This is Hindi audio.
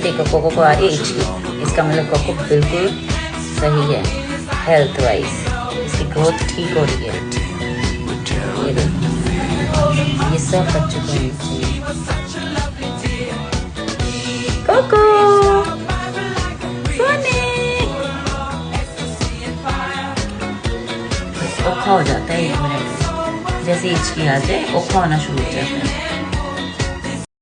देखो कोको को आ रही है हिचकी, इसका मतलब कोको बिल्कुल सही है हेल्थ वाइज, इसकी ग्रोथ ठीक हो रही है। ये देखो ये सब बच्चों को होनी चाहिए। कोको औखा हो जाता है 1 मिनट में, जैसे हिचकी आ जाए औखा होना शुरू हो जाता है।